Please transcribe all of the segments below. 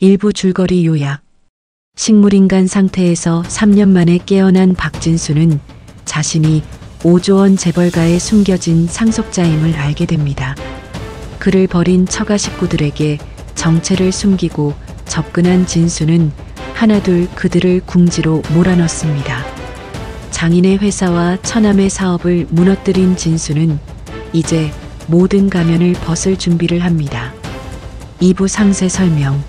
일부 줄거리 요약. 식물인간 상태에서 3년 만에 깨어난 박진수는 자신이 5조 원 재벌가에 숨겨진 상속자임을 알게 됩니다. 그를 버린 처가 식구들에게 정체를 숨기고 접근한 진수는 하나둘 그들을 궁지로 몰아넣습니다. 장인의 회사와 처남의 사업을 무너뜨린 진수는 이제 모든 가면을 벗을 준비를 합니다. 2부 상세 설명.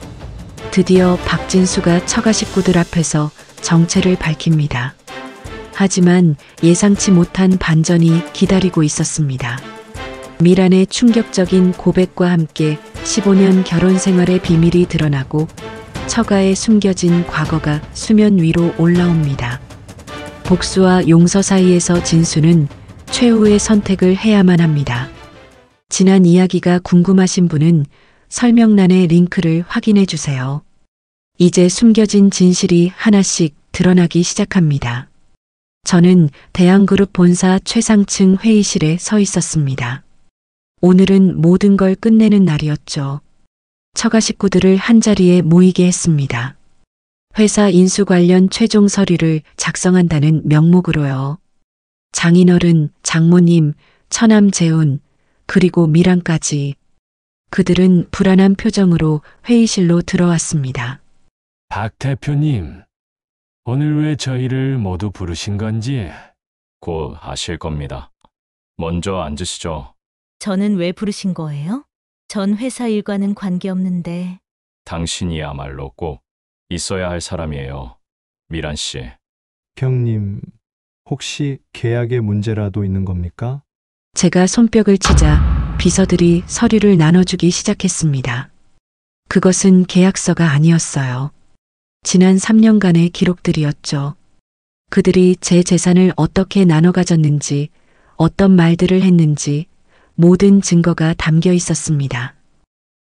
드디어 박진수가 처가 식구들 앞에서 정체를 밝힙니다. 하지만 예상치 못한 반전이 기다리고 있었습니다. 미란의 충격적인 고백과 함께 15년 결혼 생활의 비밀이 드러나고 처가에 숨겨진 과거가 수면 위로 올라옵니다. 복수와 용서 사이에서 진수는 최후의 선택을 해야만 합니다. 지난 이야기가 궁금하신 분은 설명란의 링크를 확인해 주세요. 이제 숨겨진 진실이 하나씩 드러나기 시작합니다. 저는 대한그룹 본사 최상층 회의실에 서 있었습니다. 오늘은 모든 걸 끝내는 날이었죠. 처가 식구들을 한자리에 모이게 했습니다. 회사 인수 관련 최종 서류를 작성한다는 명목으로요. 장인어른, 장모님, 처남 재훈, 그리고 미란까지. 그들은 불안한 표정으로 회의실로 들어왔습니다. 박 대표님, 오늘 왜 저희를 모두 부르신 건지 곧 아실 겁니다. 먼저 앉으시죠. 저는 왜 부르신 거예요? 전 회사 일과는 관계없는데. 당신이야말로 꼭 있어야 할 사람이에요. 미란 씨. 형님, 혹시 계약에 문제라도 있는 겁니까? 제가 손뼉을 치자 비서들이 서류를 나눠주기 시작했습니다. 그것은 계약서가 아니었어요. 지난 3년간의 기록들이었죠. 그들이 제 재산을 어떻게 나눠 가졌는지, 어떤 말들을 했는지 모든 증거가 담겨 있었습니다.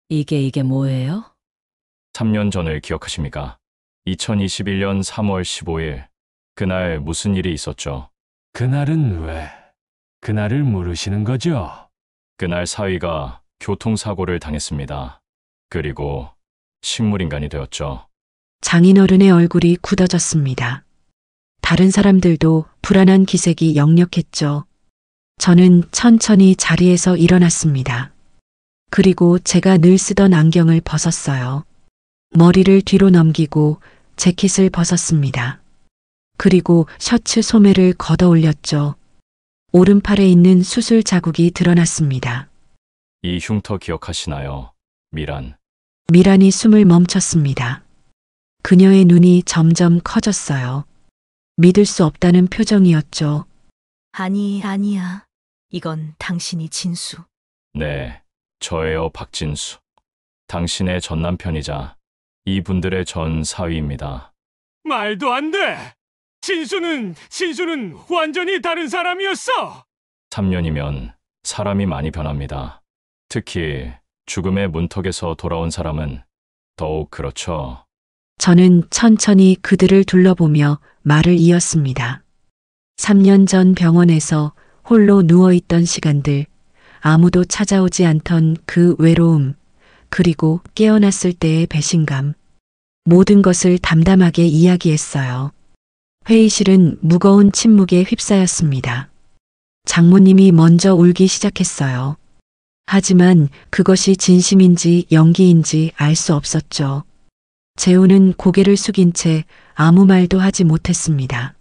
이게 뭐예요? 3년 전을 기억하십니까? 2021년 3월 15일. 그날 무슨 일이 있었죠? 그날은 왜 그날을 물으시는 거죠? 그날 사위가 교통사고를 당했습니다. 그리고 식물인간이 되었죠. 장인어른의 얼굴이 굳어졌습니다. 다른 사람들도 불안한 기색이 역력했죠. 저는 천천히 자리에서 일어났습니다. 그리고 제가 늘 쓰던 안경을 벗었어요. 머리를 뒤로 넘기고 재킷을 벗었습니다. 그리고 셔츠 소매를 걷어 올렸죠. 오른팔에 있는 수술 자국이 드러났습니다. 이 흉터 기억하시나요? 미란. 미란이 숨을 멈췄습니다. 그녀의 눈이 점점 커졌어요. 믿을 수 없다는 표정이었죠. 아니야. 이건 당신이 진수. 네, 저예요, 박진수. 당신의 전 남편이자 이분들의 전 사위입니다. 말도 안 돼! 진수는 완전히 다른 사람이었어! 3년이면 사람이 많이 변합니다. 특히 죽음의 문턱에서 돌아온 사람은 더욱 그렇죠. 저는 천천히 그들을 둘러보며 말을 이었습니다. 3년 전 병원에서 홀로 누워있던 시간들, 아무도 찾아오지 않던 그 외로움, 그리고 깨어났을 때의 배신감, 모든 것을 담담하게 이야기했어요. 회의실은 무거운 침묵에 휩싸였습니다. 장모님이 먼저 울기 시작했어요. 하지만 그것이 진심인지 연기인지 알 수 없었죠. 재훈은 고개를 숙인 채 아무 말도 하지 못했습니다.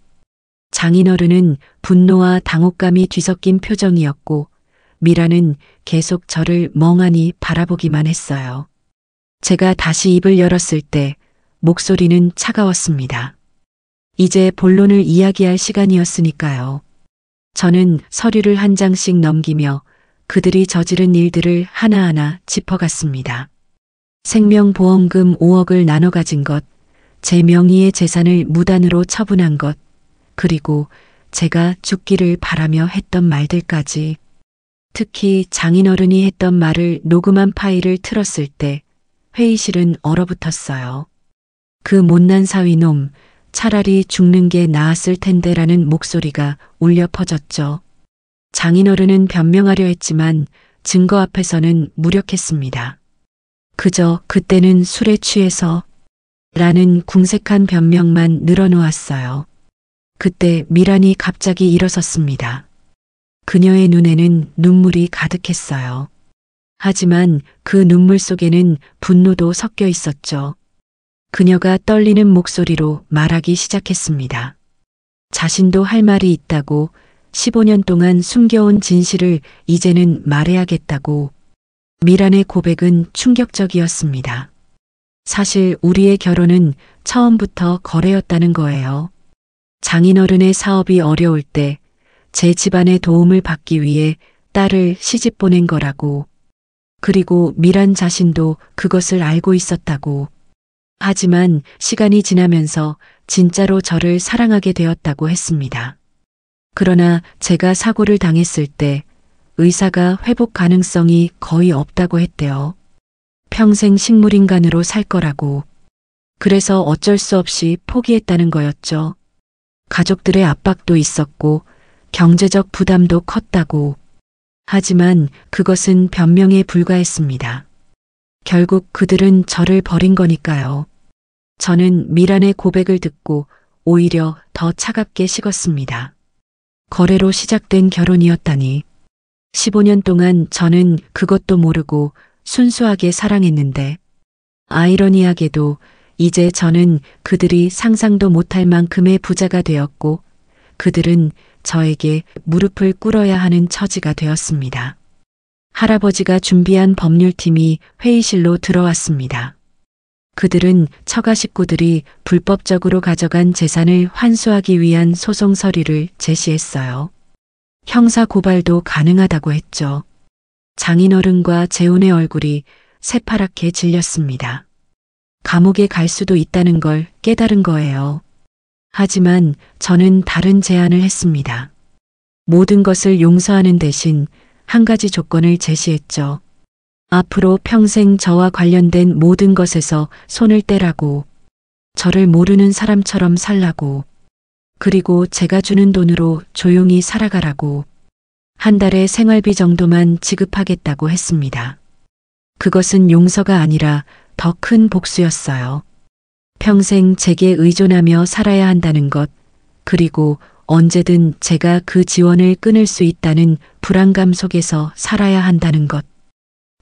장인어른은 분노와 당혹감이 뒤섞인 표정이었고 미라는 계속 저를 멍하니 바라보기만 했어요. 제가 다시 입을 열었을 때 목소리는 차가웠습니다. 이제 본론을 이야기할 시간이었으니까요. 저는 서류를 한 장씩 넘기며 그들이 저지른 일들을 하나하나 짚어갔습니다. 생명보험금 5억을 나눠 가진 것, 제 명의의 재산을 무단으로 처분한 것, 그리고 제가 죽기를 바라며 했던 말들까지. 특히 장인어른이 했던 말을 녹음한 파일을 틀었을 때 회의실은 얼어붙었어요. 그 못난 사위놈, 차라리 죽는 게 나았을 텐데라는 목소리가 울려 퍼졌죠. 장인어른은 변명하려 했지만 증거 앞에서는 무력했습니다. 그저 그때는 술에 취해서 라는 궁색한 변명만 늘어놓았어요. 그때 미란이 갑자기 일어섰습니다. 그녀의 눈에는 눈물이 가득했어요. 하지만 그 눈물 속에는 분노도 섞여 있었죠. 그녀가 떨리는 목소리로 말하기 시작했습니다. 자신도 할 말이 있다고, 15년 동안 숨겨온 진실을 이제는 말해야겠다고. 미란의 고백은 충격적이었습니다. 사실 우리의 결혼은 처음부터 거래였다는 거예요. 장인어른의 사업이 어려울 때 제 집안의 도움을 받기 위해 딸을 시집 보낸 거라고. 그리고 미란 자신도 그것을 알고 있었다고. 하지만 시간이 지나면서 진짜로 저를 사랑하게 되었다고 했습니다. 그러나 제가 사고를 당했을 때 의사가 회복 가능성이 거의 없다고 했대요. 평생 식물인간으로 살 거라고. 그래서 어쩔 수 없이 포기했다는 거였죠. 가족들의 압박도 있었고 경제적 부담도 컸다고. 하지만 그것은 변명에 불과했습니다. 결국 그들은 저를 버린 거니까요. 저는 미란의 고백을 듣고 오히려 더 차갑게 식었습니다. 거래로 시작된 결혼이었다니. 15년 동안 저는 그것도 모르고 순수하게 사랑했는데, 아이러니하게도 이제 저는 그들이 상상도 못할 만큼의 부자가 되었고, 그들은 저에게 무릎을 꿇어야 하는 처지가 되었습니다. 할아버지가 준비한 법률팀이 회의실로 들어왔습니다. 그들은 처가 식구들이 불법적으로 가져간 재산을 환수하기 위한 소송 서류를 제시했어요. 형사 고발도 가능하다고 했죠. 장인어른과 재혼의 얼굴이 새파랗게 질렸습니다. 감옥에 갈 수도 있다는 걸 깨달은 거예요. 하지만 저는 다른 제안을 했습니다. 모든 것을 용서하는 대신 한 가지 조건을 제시했죠. 앞으로 평생 저와 관련된 모든 것에서 손을 떼라고. 저를 모르는 사람처럼 살라고. 그리고 제가 주는 돈으로 조용히 살아가라고. 한 달에 생활비 정도만 지급하겠다고 했습니다. 그것은 용서가 아니라 더 큰 복수였어요. 평생 제게 의존하며 살아야 한다는 것, 그리고 언제든 제가 그 지원을 끊을 수 있다는 불안감 속에서 살아야 한다는 것.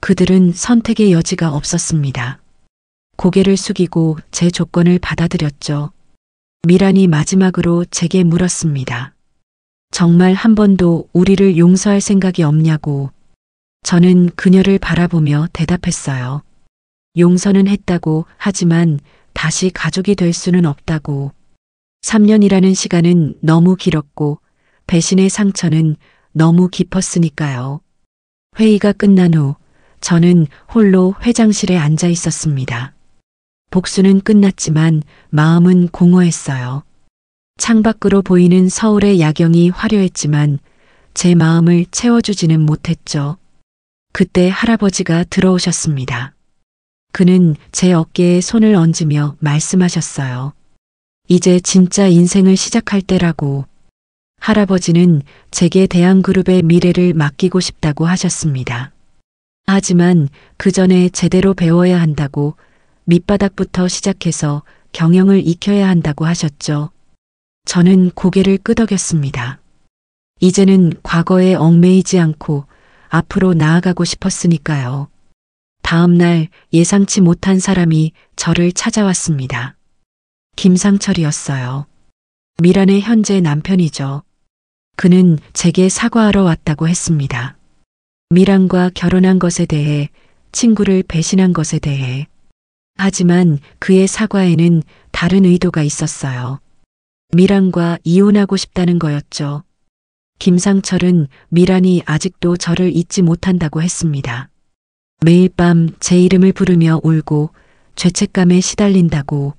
그들은 선택의 여지가 없었습니다. 고개를 숙이고 제 조건을 받아들였죠. 미란이 마지막으로 제게 물었습니다. 정말 한 번도 우리를 용서할 생각이 없냐고. 저는 그녀를 바라보며 대답했어요. 용서는 했다고. 하지만 다시 가족이 될 수는 없다고. 3년이라는 시간은 너무 길었고 배신의 상처는 너무 깊었으니까요. 회의가 끝난 후 저는 홀로 회장실에 앉아 있었습니다. 복수는 끝났지만 마음은 공허했어요. 창밖으로 보이는 서울의 야경이 화려했지만 제 마음을 채워주지는 못했죠. 그때 할아버지가 들어오셨습니다. 그는 제 어깨에 손을 얹으며 말씀하셨어요. 이제 진짜 인생을 시작할 때라고. 할아버지는 제게 대한그룹의 미래를 맡기고 싶다고 하셨습니다. 하지만 그 전에 제대로 배워야 한다고, 밑바닥부터 시작해서 경영을 익혀야 한다고 하셨죠. 저는 고개를 끄덕였습니다. 이제는 과거에 얽매이지 않고 앞으로 나아가고 싶었으니까요. 다음 날 예상치 못한 사람이 저를 찾아왔습니다. 김상철이었어요. 미란의 현재 남편이죠. 그는 제게 사과하러 왔다고 했습니다. 미란과 결혼한 것에 대해, 친구를 배신한 것에 대해. 하지만 그의 사과에는 다른 의도가 있었어요. 미란과 이혼하고 싶다는 거였죠. 김상철은 미란이 아직도 저를 잊지 못한다고 했습니다. 매일 밤 제 이름을 부르며 울고 죄책감에 시달린다고.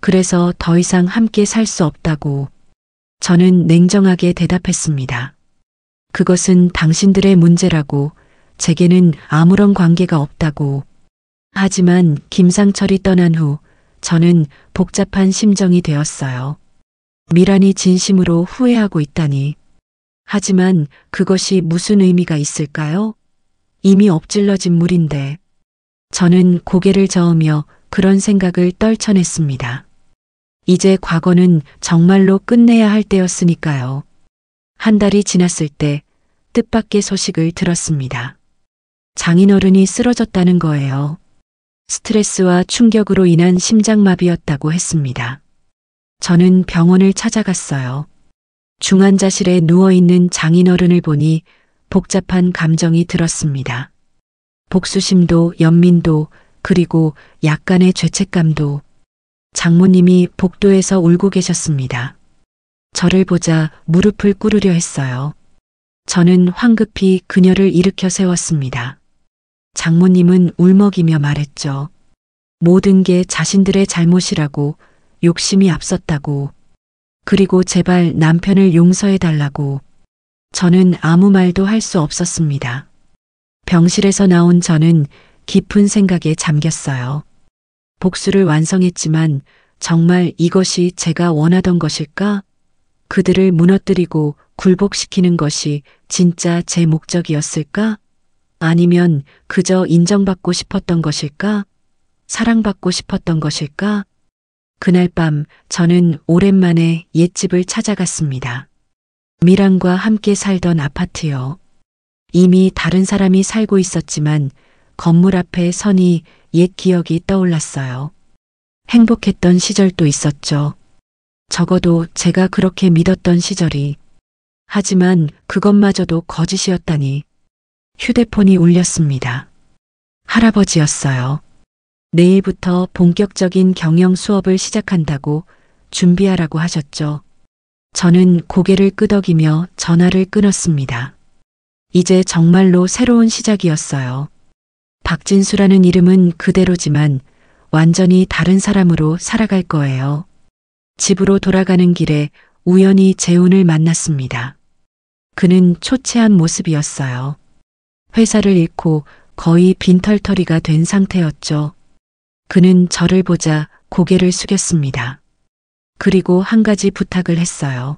그래서 더 이상 함께 살 수 없다고. 저는 냉정하게 대답했습니다. 그것은 당신들의 문제라고. 제게는 아무런 관계가 없다고. 하지만 김상철이 떠난 후 저는 복잡한 심정이 되었어요. 미란이 진심으로 후회하고 있다니. 하지만 그것이 무슨 의미가 있을까요? 이미 엎질러진 물인데. 저는 고개를 저으며 그런 생각을 떨쳐냈습니다. 이제 과거는 정말로 끝내야 할 때였으니까요. 한 달이 지났을 때 뜻밖의 소식을 들었습니다. 장인어른이 쓰러졌다는 거예요. 스트레스와 충격으로 인한 심장마비였다고 했습니다. 저는 병원을 찾아갔어요. 중환자실에 누워있는 장인어른을 보니 복잡한 감정이 들었습니다. 복수심도 연민도 그리고 약간의 죄책감도. 장모님이 복도에서 울고 계셨습니다. 저를 보자 무릎을 꿇으려 했어요. 저는 황급히 그녀를 일으켜 세웠습니다. 장모님은 울먹이며 말했죠. 모든 게 자신들의 잘못이라고, 욕심이 앞섰다고, 그리고 제발 남편을 용서해 달라고. 저는 아무 말도 할 수 없었습니다. 병실에서 나온 저는 깊은 생각에 잠겼어요. 복수를 완성했지만 정말 이것이 제가 원하던 것일까? 그들을 무너뜨리고 굴복시키는 것이 진짜 제 목적이었을까? 아니면 그저 인정받고 싶었던 것일까? 사랑받고 싶었던 것일까? 그날 밤 저는 오랜만에 옛집을 찾아갔습니다. 미란과 함께 살던 아파트요. 이미 다른 사람이 살고 있었지만 건물 앞에 서니 옛 기억이 떠올랐어요. 행복했던 시절도 있었죠. 적어도 제가 그렇게 믿었던 시절이. 하지만 그것마저도 거짓이었다니. 휴대폰이 울렸습니다. 할아버지였어요. 내일부터 본격적인 경영 수업을 시작한다고 준비하라고 하셨죠. 저는 고개를 끄덕이며 전화를 끊었습니다. 이제 정말로 새로운 시작이었어요. 박진수라는 이름은 그대로지만 완전히 다른 사람으로 살아갈 거예요. 집으로 돌아가는 길에 우연히 재훈을 만났습니다. 그는 초췌한 모습이었어요. 회사를 잃고 거의 빈털터리가 된 상태였죠. 그는 저를 보자 고개를 숙였습니다. 그리고 한 가지 부탁을 했어요.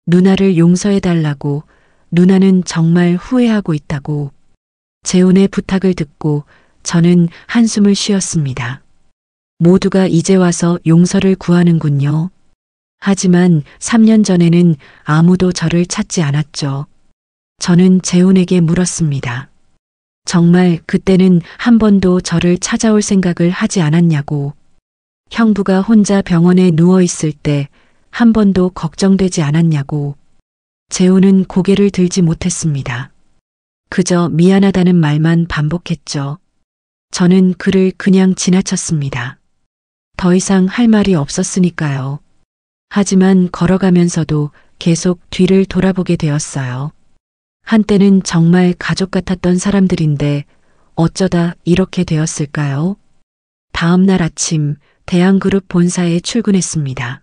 누나를 용서해달라고. 누나는 정말 후회하고 있다고. 재훈의 부탁을 듣고 저는 한숨을 쉬었습니다. 모두가 이제 와서 용서를 구하는군요. 하지만 3년 전에는 아무도 저를 찾지 않았죠. 저는 재훈에게 물었습니다. 정말 그때는 한 번도 저를 찾아올 생각을 하지 않았냐고. 형부가 혼자 병원에 누워 있을 때 한 번도 걱정되지 않았냐고. 재훈은 고개를 들지 못했습니다. 그저 미안하다는 말만 반복했죠. 저는 그를 그냥 지나쳤습니다. 더 이상 할 말이 없었으니까요. 하지만 걸어가면서도 계속 뒤를 돌아보게 되었어요. 한때는 정말 가족 같았던 사람들인데 어쩌다 이렇게 되었을까요? 다음 날 아침 대한그룹 본사에 출근했습니다.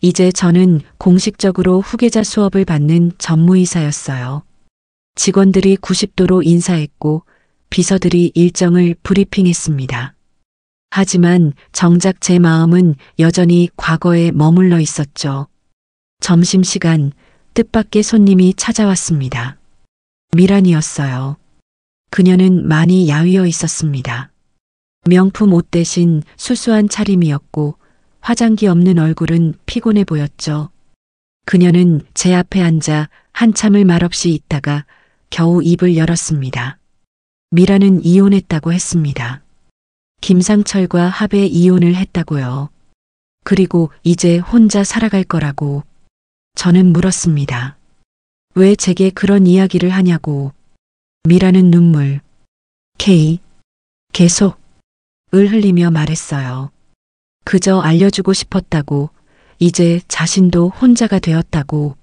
이제 저는 공식적으로 후계자 수업을 받는 전무이사였어요. 직원들이 90도로 인사했고 비서들이 일정을 브리핑했습니다. 하지만 정작 제 마음은 여전히 과거에 머물러 있었죠. 점심시간 뜻밖의 손님이 찾아왔습니다. 미란이었어요. 그녀는 많이 야위어 있었습니다. 명품 옷 대신 수수한 차림이었고 화장기 없는 얼굴은 피곤해 보였죠. 그녀는 제 앞에 앉아 한참을 말없이 있다가 겨우 입을 열었습니다. 미란은 이혼했다고 했습니다. 김상철과 합의 이혼을 했다고요. 그리고 이제 혼자 살아갈 거라고. 저는 물었습니다. 왜 제게 그런 이야기를 하냐고. 미란은 눈물. K. 계속. 을 흘리며 말했어요. 그저 알려주고 싶었다고. 이제 자신도 혼자가 되었다고.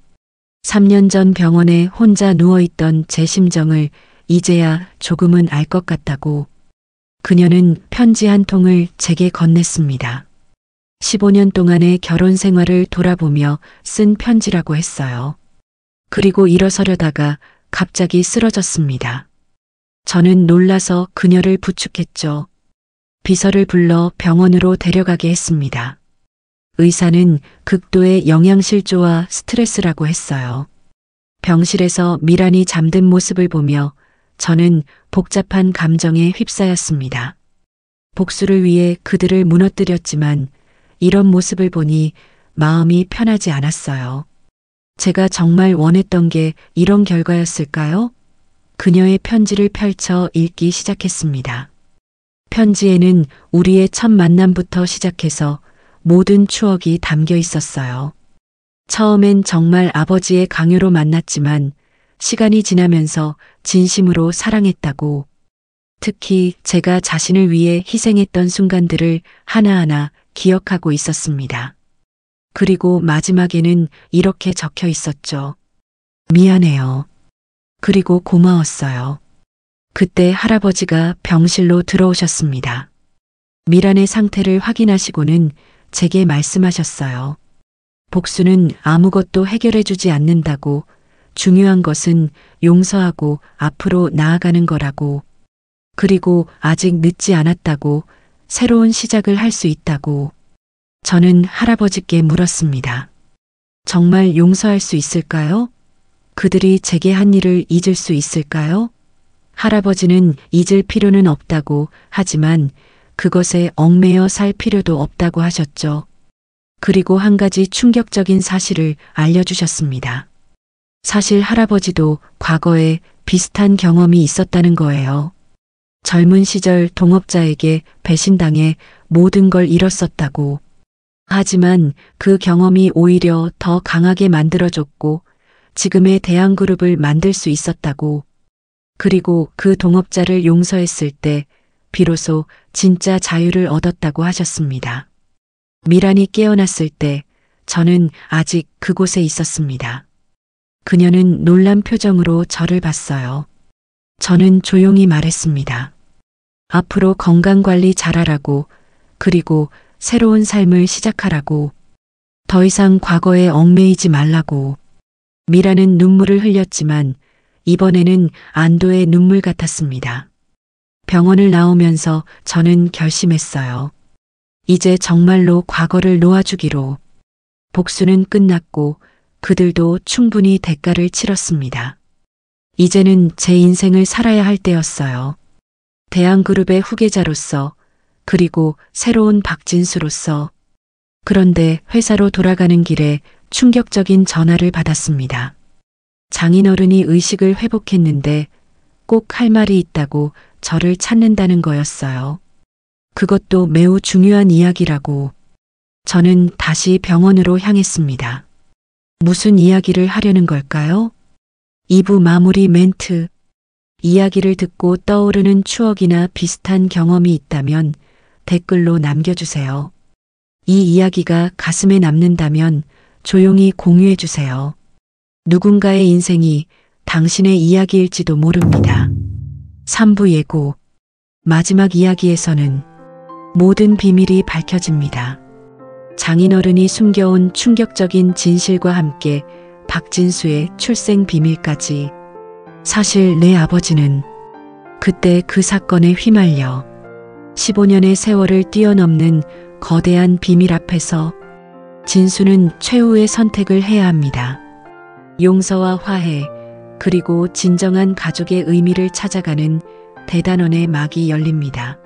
3년 전 병원에 혼자 누워있던 제 심정을 이제야 조금은 알 것 같다고. 그녀는 편지 한 통을 제게 건넸습니다. 15년 동안의 결혼 생활을 돌아보며 쓴 편지라고 했어요. 그리고 일어서려다가 갑자기 쓰러졌습니다. 저는 놀라서 그녀를 부축했죠. 비서를 불러 병원으로 데려가게 했습니다. 의사는 극도의 영양실조와 스트레스라고 했어요. 병실에서 미란이 잠든 모습을 보며 저는 복잡한 감정에 휩싸였습니다. 복수를 위해 그들을 무너뜨렸지만 이런 모습을 보니 마음이 편하지 않았어요. 제가 정말 원했던 게 이런 결과였을까요? 그녀의 편지를 펼쳐 읽기 시작했습니다. 편지에는 우리의 첫 만남부터 시작해서 모든 추억이 담겨 있었어요. 처음엔 정말 아버지의 강요로 만났지만 시간이 지나면서 진심으로 사랑했다고, 특히 제가 자신을 위해 희생했던 순간들을 하나하나 기억하고 있었습니다. 그리고 마지막에는 이렇게 적혀 있었죠. 미안해요. 그리고 고마웠어요. 그때 할아버지가 병실로 들어오셨습니다. 미란의 상태를 확인하시고는 제게 말씀하셨어요. 복수는 아무것도 해결해주지 않는다고, 중요한 것은 용서하고 앞으로 나아가는 거라고, 그리고 아직 늦지 않았다고, 새로운 시작을 할 수 있다고. 저는 할아버지께 물었습니다. 정말 용서할 수 있을까요? 그들이 제게 한 일을 잊을 수 있을까요? 할아버지는 잊을 필요는 없다고, 하지만 그것에 얽매여 살 필요도 없다고 하셨죠. 그리고 한 가지 충격적인 사실을 알려주셨습니다. 사실 할아버지도 과거에 비슷한 경험이 있었다는 거예요. 젊은 시절 동업자에게 배신당해 모든 걸 잃었었다고. 하지만 그 경험이 오히려 더 강하게 만들어줬고 지금의 대한그룹을 만들 수 있었다고. 그리고 그 동업자를 용서했을 때 비로소 진짜 자유를 얻었다고 하셨습니다. 미란이 깨어났을 때 저는 아직 그곳에 있었습니다. 그녀는 놀란 표정으로 저를 봤어요. 저는 조용히 말했습니다. 앞으로 건강관리 잘하라고, 그리고 새로운 삶을 시작하라고, 더 이상 과거에 얽매이지 말라고. 미라는 눈물을 흘렸지만 이번에는 안도의 눈물 같았습니다. 병원을 나오면서 저는 결심했어요. 이제 정말로 과거를 놓아주기로. 복수는 끝났고 그들도 충분히 대가를 치렀습니다. 이제는 제 인생을 살아야 할 때였어요. 대한그룹의 후계자로서, 그리고 새로운 박진수로서. 그런데 회사로 돌아가는 길에 충격적인 전화를 받았습니다. 장인어른이 의식을 회복했는데 꼭 할 말이 있다고 저를 찾는다는 거였어요. 그것도 매우 중요한 이야기라고. 저는 다시 병원으로 향했습니다. 무슨 이야기를 하려는 걸까요? 2부 마무리 멘트. 이야기를 듣고 떠오르는 추억이나 비슷한 경험이 있다면 댓글로 남겨주세요. 이 이야기가 가슴에 남는다면 조용히 공유해주세요. 누군가의 인생이 당신의 이야기일지도 모릅니다. 3부 예고. 마지막 이야기에서는 모든 비밀이 밝혀집니다. 장인어른이 숨겨온 충격적인 진실과 함께 박진수의 출생 비밀까지. 사실 내 아버지는 그때 그 사건에 휘말려 15년의 세월을 뛰어넘는 거대한 비밀 앞에서 진수는 최후의 선택을 해야 합니다. 용서와 화해, 그리고 진정한 가족의 의미를 찾아가는 대단원의 막이 열립니다.